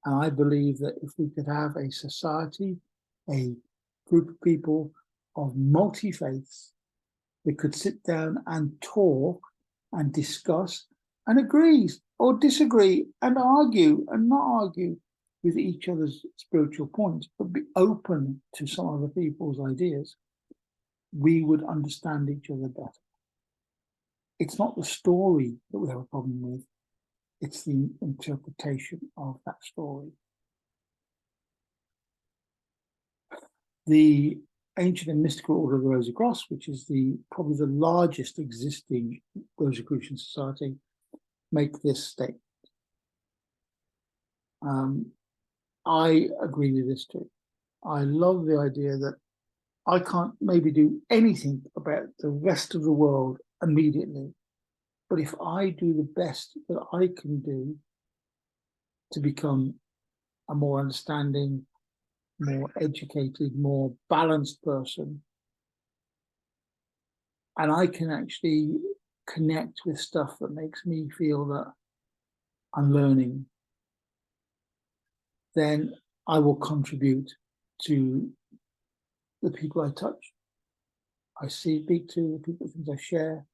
And I believe that if we could have a society, a group of people of multi-faiths that could sit down and talk and discuss and agree or disagree and argue and not argue with each other's spiritual points, but be open to some other people's ideas, we would understand each other better. It's not the story that we have a problem with, it's the interpretation of that story. The ancient and mystical order of the Rosicrucians, which is probably the largest existing Rosicrucian society, make this statement. I agree with this too. I love the idea that I can't maybe do anything about the rest of the world immediately, but if I do the best that I can do to become a more understanding, more educated, more balanced person, and I can actually connect with stuff that makes me feel that I'm learning, then I will contribute to the people I touch, I speak to, the people things I share,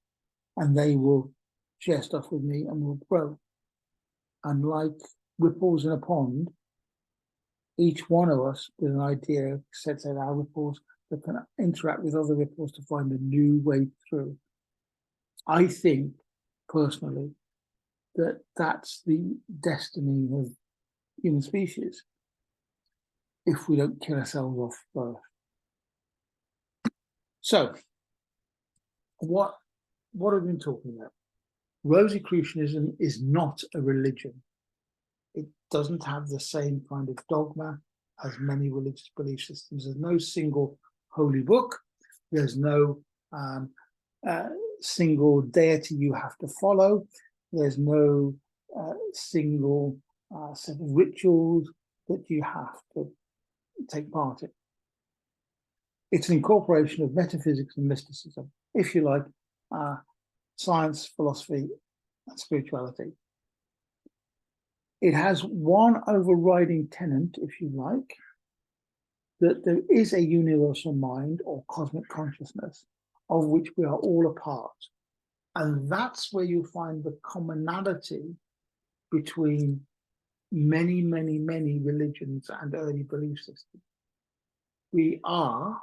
and they will share stuff with me and will grow. And like ripples in a pond, each one of us with an idea sets out our ripples that can interact with other ripples to find a new way through. I think, personally, that that's the destiny of human species if we don't kill ourselves off first. So, What have we been talking about? Rosicrucianism is not a religion. It doesn't have the same kind of dogma as many religious belief systems. There's no single holy book. There's no single deity you have to follow. There's no single set of rituals that you have to take part in. It's an incorporation of metaphysics and mysticism, if you like, science, philosophy, and spirituality. It has one overriding tenet, if you like, that there is a universal mind or cosmic consciousness of which we are all a part. And that's where you find the commonality between many, many, many religions and early belief systems. We are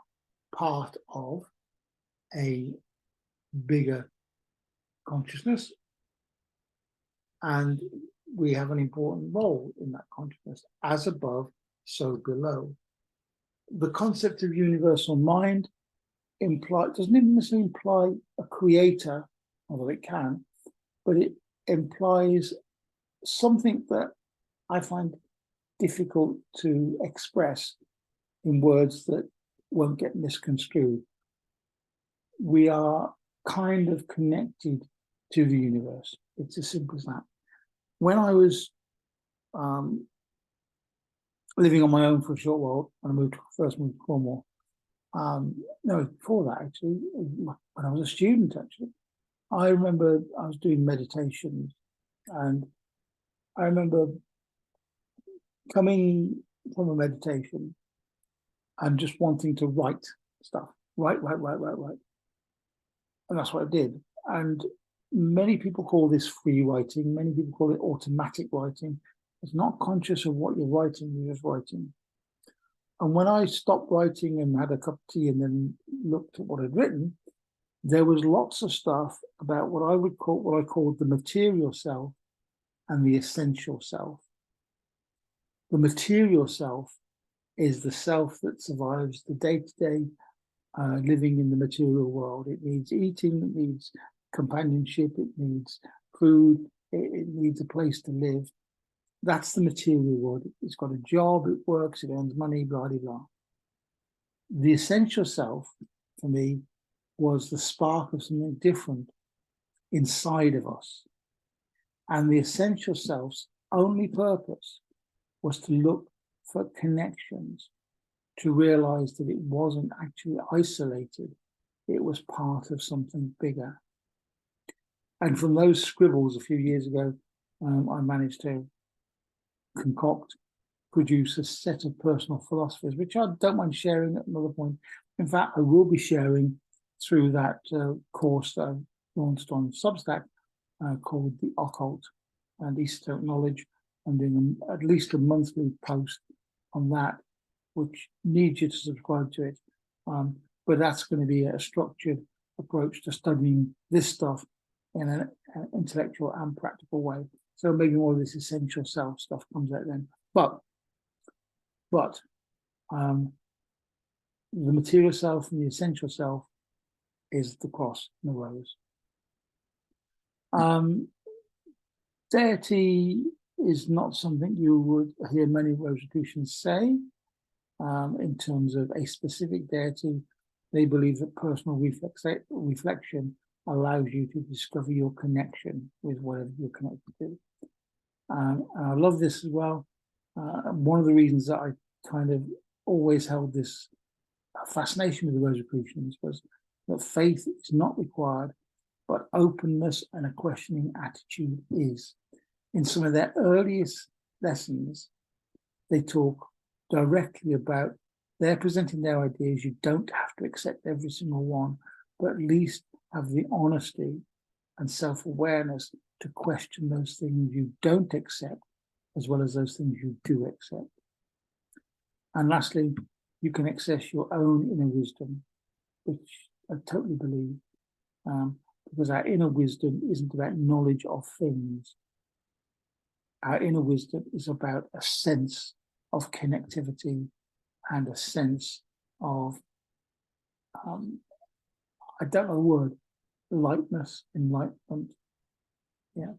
part of a bigger consciousness, and we have an important role in that consciousness, as above, so below. The concept of universal mind doesn't even necessarily imply a creator, although it can, but it implies something that I find difficult to express in words that won't get misconstrued. We are kind of connected to the universe. It's as simple as that. When I was living on my own for a short while, when I first moved to Cornwall, no, before that actually, when I was a student actually, I remember I was doing meditation, and I remember coming from a meditation and just wanting to write stuff, write. And that's what I did. And many people call this free writing. Many people call it automatic writing. It's not conscious of what you're writing, you're just writing. And when I stopped writing and had a cup of tea and then looked at what I'd written, there was lots of stuff about what I called the material self and the essential self. The material self is the self that survives the day-to-day living in the material world. It needs eating, it needs companionship, it needs food, it needs a place to live. That's the material world. It's got a job, it works, it earns money, blah, blah, blah. The essential self, for me, was the spark of something different inside of us. And the essential self's only purpose was to look for connections, to realize that it wasn't actually isolated, it was part of something bigger. And from those scribbles a few years ago, I managed to produce a set of personal philosophies, which I don't mind sharing at another point. In fact, I will be sharing through that course that I've launched on Substack called The Occult and Esoteric Knowledge. I'm doing at least a monthly post on that, which needs you to subscribe to it. But that's going to be a structured approach to studying this stuff in an intellectual and practical way. So maybe more of this essential self stuff comes out then. But the material self and the essential self is the cross and the rose. Deity is not something you would hear many Rosicrucians say in terms of a specific deity. They believe that personal reflection allows you to discover your connection with whatever you're connected to. And I love this as well. One of the reasons that I kind of always held this fascination with the Rosicrucians was that faith is not required, but openness and a questioning attitude is. In some of their earliest lessons, they talk directly about they're presenting their ideas. You don't have to accept every single one, but at least have the honesty and self-awareness to question those things you don't accept, as well as those things you do accept. And lastly, you can access your own inner wisdom, which I totally believe, because our inner wisdom isn't about knowledge of things. Our inner wisdom is about a sense of connectivity and a sense of, I don't know the word, lightness, enlightenment. Yeah.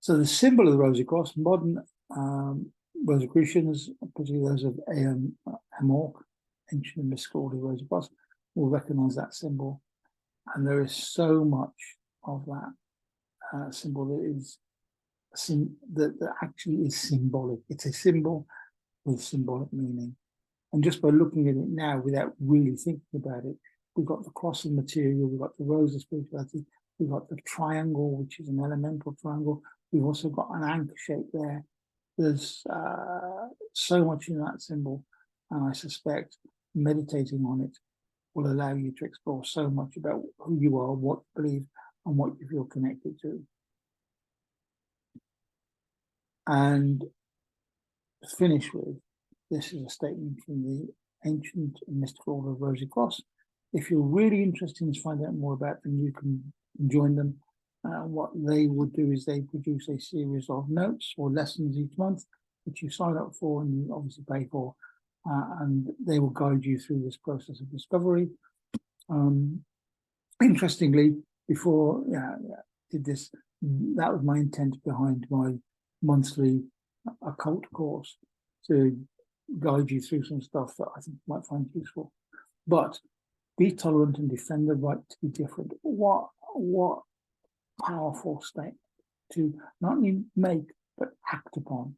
So the symbol of the Rosy Cross, modern Rosicrucians, particularly those of Amor, ancient and mystical order of Rosy Cross, will recognize that symbol. And there is so much of that symbol that actually is symbolic. It's a symbol with symbolic meaning. And just by looking at it now without really thinking about it, we've got the cross of material, we've got the rose of spirituality, we've got the triangle, which is an elemental triangle. We've also got an anchor shape there. There's so much in that symbol, and I suspect meditating on it will allow you to explore so much about who you are, what you believe, and what you feel connected to. And to finish with, this is a statement from the ancient and mystical order of Rosy Cross. If you're really interested in finding out more about them, you can join them. What they would do is they produce a series of notes or lessons each month, which you sign up for and you obviously pay for, and they will guide you through this process of discovery. Interestingly, before I did this, that was my intent behind my monthly occult course, to guide you through some stuff that I think you might find useful. But be tolerant and defend the right to be different. What powerful statement to not only make but act upon.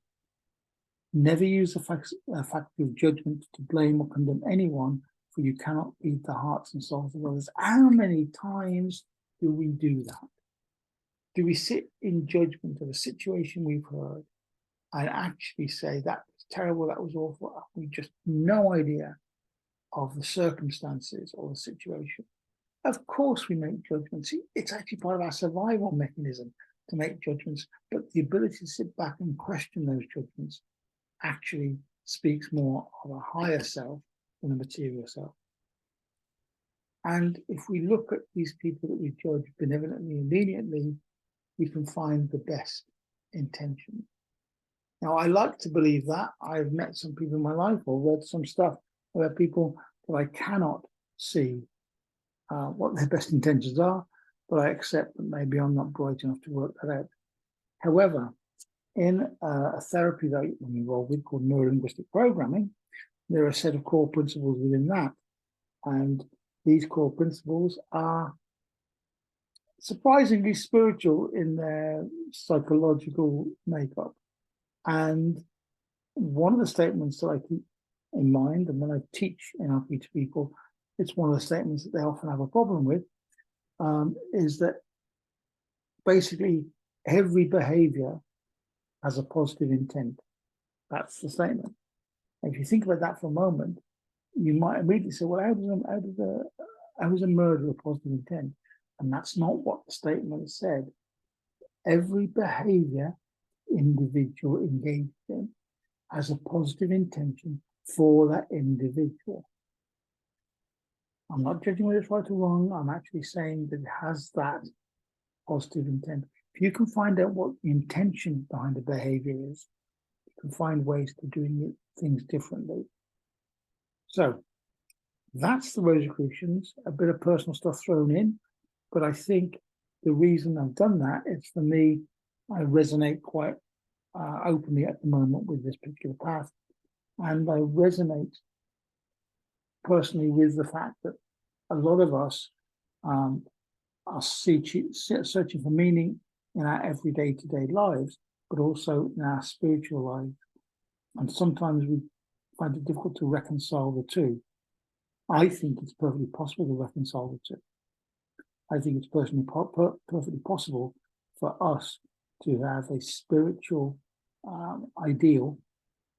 Never use the faculty of judgment to blame or condemn anyone, for you cannot read the hearts and souls of others. How many times do we do that? Do we sit in judgment of a situation we've heard and actually say that was terrible, that was awful? We just no idea of the circumstances or the situation. Of course we make judgments. It's actually part of our survival mechanism to make judgments, but the ability to sit back and question those judgments actually speaks more of a higher self than a material self. And if we look at these people that we judge benevolently and leniently, we can find the best intention. Now, I like to believe that. I've met some people in my life or read some stuff about people that I cannot see what their best intentions are, but I accept that maybe I'm not bright enough to work that out. However, in a therapy that I'm involved with called neurolinguistic programming, there are a set of core principles within that. And these core principles are surprisingly spiritual in their psychological makeup. And one of the statements that I keep in mind, and when I teach NLP to people, it's one of the statements that they often have a problem with, is that basically every behavior has a positive intent. That's the statement. And if you think about that for a moment, you might immediately say, well, how is a murder a positive intent? And that's not what the statement said. Every behavior individual engaged in has a positive intention for that individual. I'm not judging whether it's right or wrong. I'm actually saying that it has that positive intent. If you can find out what the intention behind the behavior is, you can find ways to doing things differently. So that's the Rosicrucians, a bit of personal stuff thrown in, but I think the reason I've done that is, for me, I resonate quite openly at the moment with this particular path, and I resonate personally with the fact that a lot of us are searching for meaning in our everyday to-day lives, but also in our spiritual lives. And sometimes we find it difficult to reconcile the two. I think it's perfectly possible to reconcile the two. I think it's perfectly possible for us to have a spiritual ideal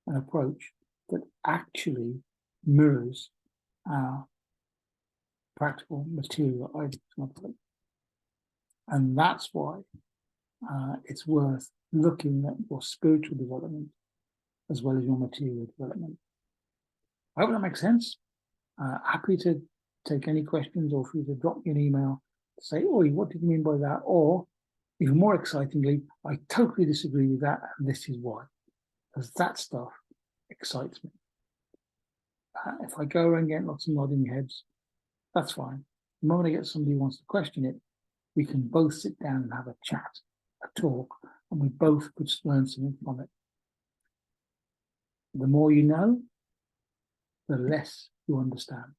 and approach that actually mirrors our practical material ideals. And that's why it's worth looking at your spiritual development as well as your material development. I hope that makes sense. Happy to take any questions, or for you to drop me an email to say, "Oi, what did you mean by that?" Or, even more excitingly, "I totally disagree with that, and this is why." Because that stuff excites me. If I go around getting lots of nodding heads, That's fine. The moment I get somebody who wants to question it, we can both sit down and have a chat, a talk, and we both could learn something from it. The more you know, the less you understand.